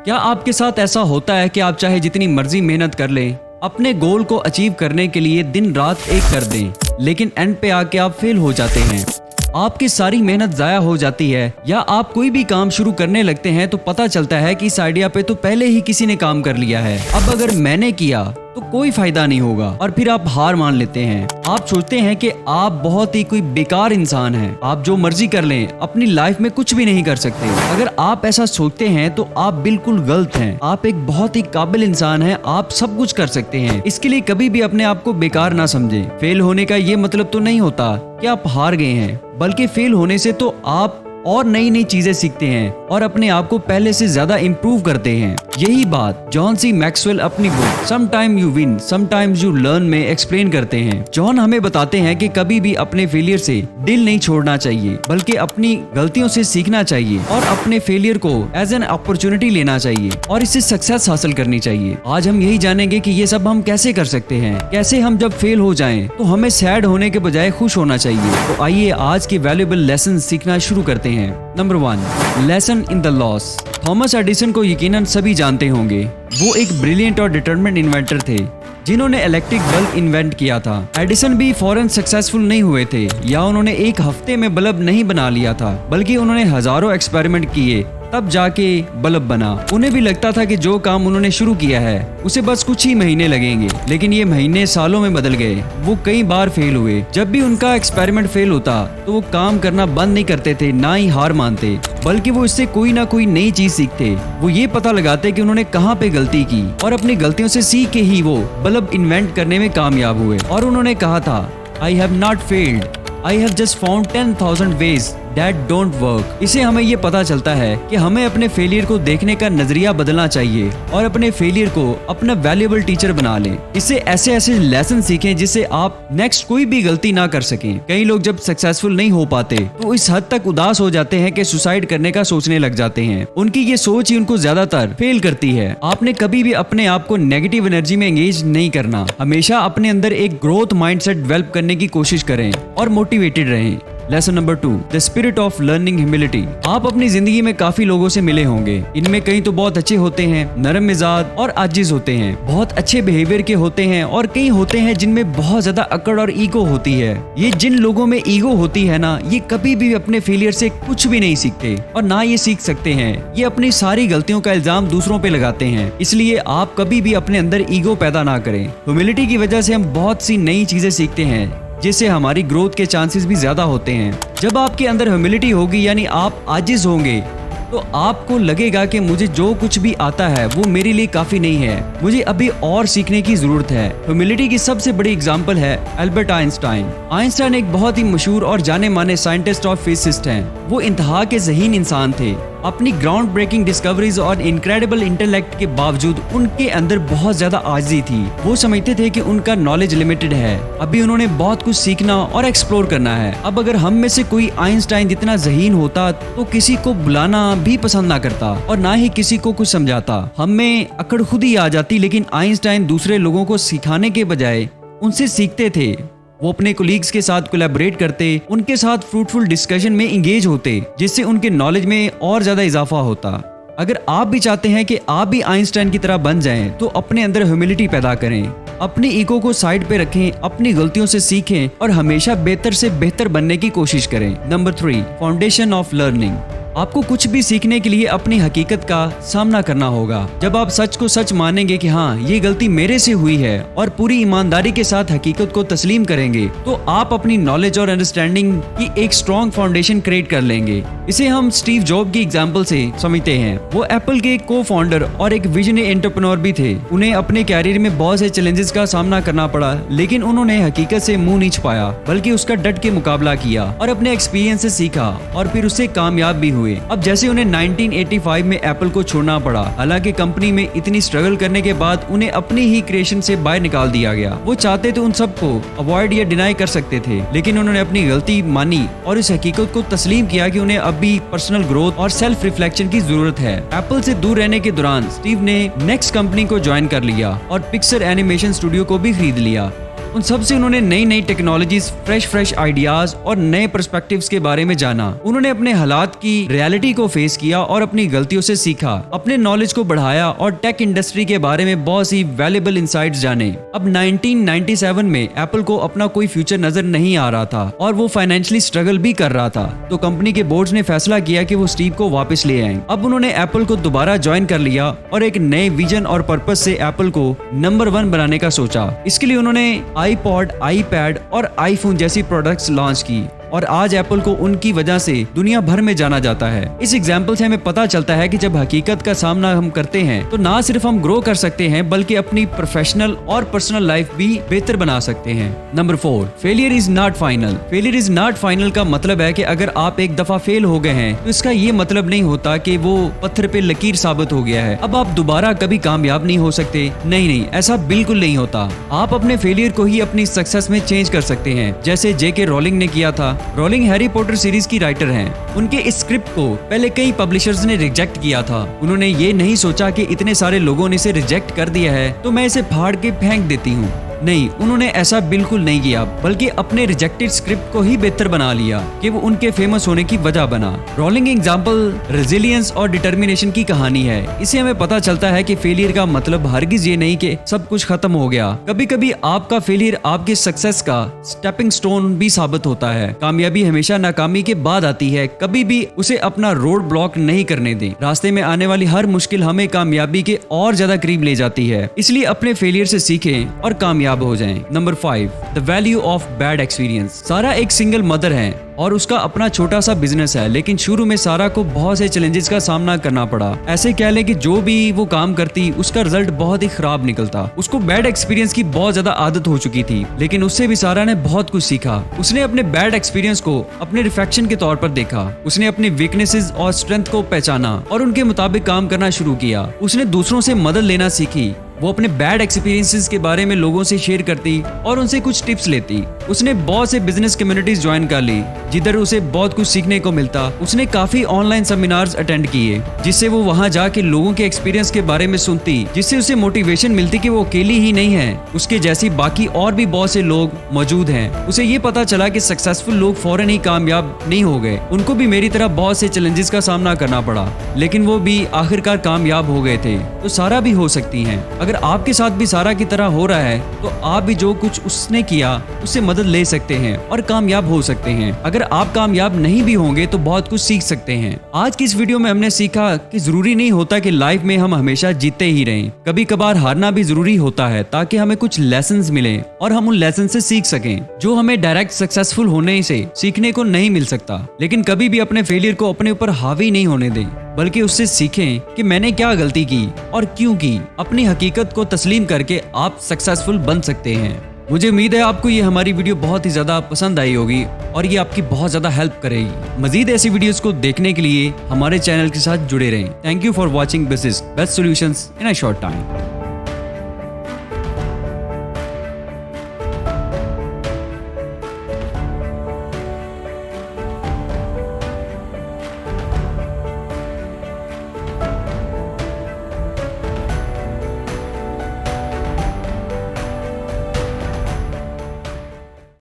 क्या आपके साथ ऐसा होता है कि आप चाहे जितनी मर्जी मेहनत कर लें, अपने गोल को अचीव करने के लिए दिन रात एक कर दें, लेकिन एंड पे आके आप फेल हो जाते हैं। आपकी सारी मेहनत जाया हो जाती है, या आप कोई भी काम शुरू करने लगते हैं तो पता चलता है कि इस आइडिया पे तो पहले ही किसी ने काम कर लिया है, अब अगर मैंने किया तो कोई फायदा नहीं होगा, और फिर आप हार मान लेते हैं। आप सोचते हैं कि आप बहुत ही कोई बेकार इंसान हैं, आप जो मर्जी कर लें, अपनी लाइफ में कुछ भी नहीं कर सकते। अगर आप ऐसा सोचते हैं तो आप बिल्कुल गलत हैं। आप एक बहुत ही काबिल इंसान हैं, आप सब कुछ कर सकते हैं। इसके लिए कभी भी अपने आप को बेकार ना समझें। फेल होने का ये मतलब तो नहीं होता कि आप हार गए हैं, बल्कि फेल होने से तो आप और नई नई चीजें सीखते हैं और अपने आप को पहले से ज्यादा इम्प्रूव करते हैं। यही बात जॉन सी मैक्सवेल अपनी book sometime you win sometimes you learn में एक्सप्लेन करते हैं। जॉन हमें बताते हैं कि कभी भी अपने फेलियर से दिल नहीं छोड़ना चाहिए, बल्कि अपनी गलतियों से सीखना चाहिए और अपने फेलियर को एज एन अपॉर्चुनिटी लेना चाहिए और इससे सक्सेस हासिल करनी चाहिए। आज हम यही जानेंगे कि ये सब हम कैसे कर सकते हैं, कैसे हम जब फेल हो जाएं तो हमें सैड होने के बजाय खुश होना चाहिए। तो आइए आज के वैल्यूएबल लेसन सीखना शुरू करते हैं। Number 1, lesson in the loss. Thomas Edison को यकीनन सभी जानते होंगे। वो एक ब्रिलियंट और डिटरमिन्ड इन्वेंटर थे जिन्होंने इलेक्ट्रिक बल्ब इन्वेंट किया था। एडिसन भी फौरन सक्सेसफुल नहीं हुए थे, या उन्होंने एक हफ्ते में बल्ब नहीं बना लिया था, बल्कि उन्होंने हजारों एक्सपेरिमेंट किए तब जाके बल्ब बना। उन्हें भी लगता था कि जो काम उन्होंने शुरू किया है उसे बस कुछ ही महीने लगेंगे, लेकिन ये महीने सालों में बदल गए। वो कई बार फेल हुए। जब भी उनका एक्सपेरिमेंट फेल होता तो वो काम करना बंद नहीं करते थे, ना ही हार मानते, बल्कि वो इससे कोई ना कोई नई चीज सीखते। वो ये पता लगाते कि उन्होंने कहाँ पे गलती की और अपनी गलतियों से सीख के ही वो बल्ब इन्वेंट करने में कामयाब हुए। और उन्होंने कहा था, I have not failed, I have just found 10,000 ways that don't work। इसे हमें ये पता चलता है कि हमें अपने फेलियर को देखने का नजरिया बदलना चाहिए और अपने फेलियर को अपना वैल्यूएबल टीचर बना लें। इससे ऐसे ऐसे लेसन सीखें जिससे आप नेक्स्ट कोई भी गलती ना कर सकें। कई लोग जब सक्सेसफुल नहीं हो पाते तो इस हद तक उदास हो जाते हैं कि सुसाइड करने का सोचने लग जाते हैं। उनकी ये सोच ही उनको ज्यादातर फेल करती है। आपने कभी भी अपने आप को नेगेटिव एनर्जी में एंगेज नहीं करना। हमेशा अपने अंदर एक ग्रोथ माइंडसेट डेवलप करने की कोशिश करें और मोटिवेटेड रहें। Lesson number 2, the spirit of learning humility. आप अपनी जिंदगी में काफी लोगों से मिले होंगे। इनमें कई तो बहुत अच्छे होते हैं, नरम मिजाज और आजिज होते हैं, बहुत अच्छे बिहेवियर के होते हैं, और कई होते हैं जिनमें बहुत ज्यादा अकड़ और ईगो होती है। ये जिन लोगों में ईगो होती है ना, ये कभी भी अपने फेलियर से कुछ भी नहीं सीखते और ना ये सीख सकते हैं। ये अपनी सारी गलतियों का इल्जाम दूसरों पे लगाते हैं। इसलिए आप कभी भी अपने अंदर ईगो पैदा ना करें। ह्यूमिलिटी की वजह से हम बहुत सी नई चीजें सीखते हैं, जिससे हमारी ग्रोथ के चांसेस भी ज्यादा होते हैं। जब आपके अंदर ह्यूमिलिटी होगी, यानी आप आजिज होंगे, तो आपको लगेगा कि मुझे जो कुछ भी आता है वो मेरे लिए काफी नहीं है, मुझे अभी और सीखने की जरूरत है। ह्यूमिलिटी की सबसे बड़ी एग्जांपल है अल्बर्ट आइंस्टाइन। आइंस्टाइन एक बहुत ही मशहूर और जाने माने साइंटिस्ट और फिजिसिस्ट हैं। वो इंतहा के ज़हीन इंसान थे। अपनी ग्राउंड ब्रेकिंग डिस्कवरीज और इनक्रेडिबल इंटेलेक्ट के बावजूद उनके अंदर बहुत ज्यादा आजिज़ी थी। वो समझते थे कि उनका नॉलेज लिमिटेड है, अभी उन्होंने बहुत कुछ सीखना और एक्सप्लोर करना है। अब अगर हम में से कोई आइंस्टाइन जितना ज़हीन होता तो किसी को बुलाना भी पसंद ना करता और ना ही किसी को कुछ समझाता। हम में अकड़ खुद ही आ जाती, लेकिन आइंस्टाइन दूसरे लोगों को सिखाने के बजाय उनसे सीखते थे। वो अपने कोलीग्स के साथ कोलैबोरेट करते, उनके साथ फ्रूटफुल डिस्कशन में इंगेज होते, जिससे उनके नॉलेज में और ज्यादा इजाफा होता। अगर आप भी चाहते हैं कि आप भी आइंस्टाइन की तरह बन जाएं, तो अपने अंदर ह्यूमिलिटी पैदा करें, अपनी ईगो को साइड पे रखें, अपनी गलतियों से सीखें और हमेशा बेहतर से बेहतर बनने की कोशिश करें। Number 3, foundation of learning. आपको कुछ भी सीखने के लिए अपनी हकीकत का सामना करना होगा। जब आप सच को सच मानेंगे कि हाँ ये गलती मेरे से हुई है और पूरी ईमानदारी के साथ हकीकत को तस्लीम करेंगे, तो आप अपनी नॉलेज और अंडरस्टैंडिंग की एक स्ट्रॉन्ग फाउंडेशन क्रिएट कर लेंगे। इसे हम स्टीव जॉब की एग्जांपल से समझते हैं। वो एप्पल के को फाउंडर और एक विजनरी एंटरप्रेन्योर भी थे। उन्हें अपने कैरियर में बहुत से चैलेंजेस का सामना करना पड़ा, लेकिन उन्होंने हकीकत से मुंह नहीं छुपाया, बल्कि उसका डट के मुकाबला किया और अपने एक्सपीरियंस से सीखा और फिर उससे कामयाब भी हुए। अब जैसे उन्हें 1985 में एप्पल को छोड़ना पड़ा, हालांकि कंपनी में इतनी स्ट्रगल करने के बाद उन्हें अपनी ही क्रिएशन से बाहर निकाल दिया गया। वो चाहते तो उन सबको अवॉइड या डिनाई कर सकते थे, लेकिन उन्होंने अपनी गलती मानी और इस हकीकत को तस्लीम किया कि उन्हें अभी पर्सनल ग्रोथ और सेल्फ रिफ्लेक्शन की जरूरत है। एप्पल से दूर रहने के दौरान स्टीव ने नेक्स्ट कंपनी को ज्वाइन कर लिया और पिक्सर एनिमेशन स्टूडियो को भी खरीद लिया। उन सब से उन्होंने नई नई टेक्नोलॉजीज, फ्रेश आइडियाज और नए पर्सपेक्टिव्स के बारे में जाना। उन्होंने अपने हालात की रियलिटी को फेस किया और अपनी गलतियों से सीखा, अपने नॉलेज को बढ़ाया और टेक इंडस्ट्री के बारे में बहुत सी वैल्यूएबल इंसाइट्स जाने। अब 1997 में एप्पल को अपना कोई फ्यूचर नजर नहीं आ रहा था और वो फाइनेंशियली स्ट्रगल भी कर रहा था, तो कंपनी के बोर्ड्स ने फैसला किया कि वो स्टीव को वापस ले आए। अब उन्होंने एप्पल को दोबारा ज्वाइन कर लिया और एक नए विजन और पर्पस से एप्पल को नंबर 1 बनाने का सोचा। इसके लिए उन्होंने आईपॉड, आईपैड और आईफोन जैसी प्रोडक्ट्स लॉन्च की और आज एप्पल को उनकी वजह से दुनिया भर में जाना जाता है। इस एग्जाम्पल से हमें पता चलता है कि जब हकीकत का सामना हम करते हैं तो ना सिर्फ हम ग्रो कर सकते हैं बल्कि अपनी प्रोफेशनल और पर्सनल लाइफ भी बेहतर बना सकते हैं। Number 4, failure is not final. Failure is not final का मतलब है कि अगर आप एक दफा फेल हो गए हैं तो इसका ये मतलब नहीं होता कि वो पत्थर पे लकीर साबित हो गया है, अब आप दोबारा कभी कामयाब नहीं हो सकते। नहीं, ऐसा बिल्कुल नहीं होता। आप अपने फेलियर को ही अपनी सक्सेस में चेंज कर सकते हैं, जैसे जेके रोलिंग ने किया था। रोलिंग हैरी पॉटर सीरीज की राइटर हैं। उनके इस स्क्रिप्ट को पहले कई पब्लिशर्स ने रिजेक्ट किया था। उन्होंने ये नहीं सोचा कि इतने सारे लोगों ने इसे रिजेक्ट कर दिया है तो मैं इसे फाड़ के फेंक देती हूँ। नहीं, उन्होंने ऐसा बिल्कुल नहीं किया, बल्कि अपने रिजेक्टेड स्क्रिप्ट को ही बेहतर बना लिया कि वो उनके फेमस होने की वजह बना। रोलिंग एग्जाम्पल रेजिलियंस और डिटर्मिनेशन की कहानी है। इसे हमें पता चलता है कि फेलियर का मतलब हरगिज ये नहीं कि सब कुछ खत्म हो गया। कभी कभी आपका फेलियर आपकी सक्सेस का स्टेपिंग स्टोन भी साबित होता है। कामयाबी हमेशा नाकामी के बाद आती है, कभी भी उसे अपना रोड ब्लॉक नहीं करने दें। रास्ते में आने वाली हर मुश्किल हमें कामयाबी के और ज्यादा करीब ले जाती है, इसलिए अपने फेलियर से सीखें और कामयाब हो जाएं। Number 5, the value of bad experience. सारा एक सिंगल मदर है और उसका अपना छोटा सा बिजनेस है, लेकिन शुरू में सारा को बहुत से चैलेंजेस का सामना करना पड़ा। ऐसे कह लें कि जो भी वो काम करती उसका रिजल्ट बहुत ही खराब निकलता। उसको बैड एक्सपीरियंस की बहुत ज्यादा आदत हो चुकी थी, लेकिन उससे भी सारा ने बहुत कुछ सीखा। उसने अपने बैड एक्सपीरियंस को अपने रिफ्लेक्शन के तौर पर देखा। उसने अपनी वीकनेसेस और स्ट्रेंथ को पहचाना और उनके मुताबिक काम करना शुरू किया। उसने दूसरों से मदद लेना सीखी। वो अपने बैड एक्सपीरियंसेस के बारे में लोगों से शेयर करती और उनसे कुछ टिप्स लेती। उसने बहुत से बिजनेस कम्युनिटीज ज्वाइन कर ली जिधर उसे बहुत कुछ सीखने को मिलता। उसने काफी ऑनलाइन सेमिनार्स अटेंड किए जिससे वो वहां जाके लोगों के एक्सपीरियंस के बारे में सुनती, जिससे उसे मोटिवेशन मिलती कि वो अकेली ही नहीं है, उसके जैसी बाकी और भी बहुत से लोग मौजूद हैं। उसे ये पता चला कि सक्सेसफुल लोग फौरन ही कामयाब नहीं हो गए, उनको भी मेरी तरह बहुत से चैलेंजेस का सामना करना पड़ा, लेकिन वो भी आखिरकार कामयाब हो गए थे। तो सारा भी हो सकती हैं। अगर आपके साथ भी सारा की तरह हो रहा है तो आप भी जो कुछ उसने किया उससे मदद ले सकते हैं और कामयाब हो सकते हैं। अगर आप कामयाब नहीं भी होंगे तो बहुत कुछ सीख सकते हैं। आज की इस वीडियो में हमने सीखा कि जरूरी नहीं होता कि लाइफ में हम हमेशा जीतते ही रहें। कभी कभार हारना भी जरूरी होता है ताकि हमें कुछ लेसन्स मिले और हम उन लेसन से सीख सकें जो हमें डायरेक्ट सक्सेसफुल होने से सीखने को नहीं मिल सकता। लेकिन कभी भी अपने फेलियर को अपने ऊपर हावी नहीं होने दें, बल्कि उससे सीखें कि मैंने क्या गलती की और क्यों की। अपनी हकीकत को तस्लीम करके आप सक्सेसफुल बन सकते हैं। मुझे उम्मीद है आपको ये हमारी वीडियो बहुत ही ज्यादा पसंद आई होगी और ये आपकी बहुत ज्यादा हेल्प करेगी। मजीद ऐसी वीडियोस को देखने के लिए हमारे चैनल के साथ जुड़े रहें। Thank you for watching best solutions in a short time.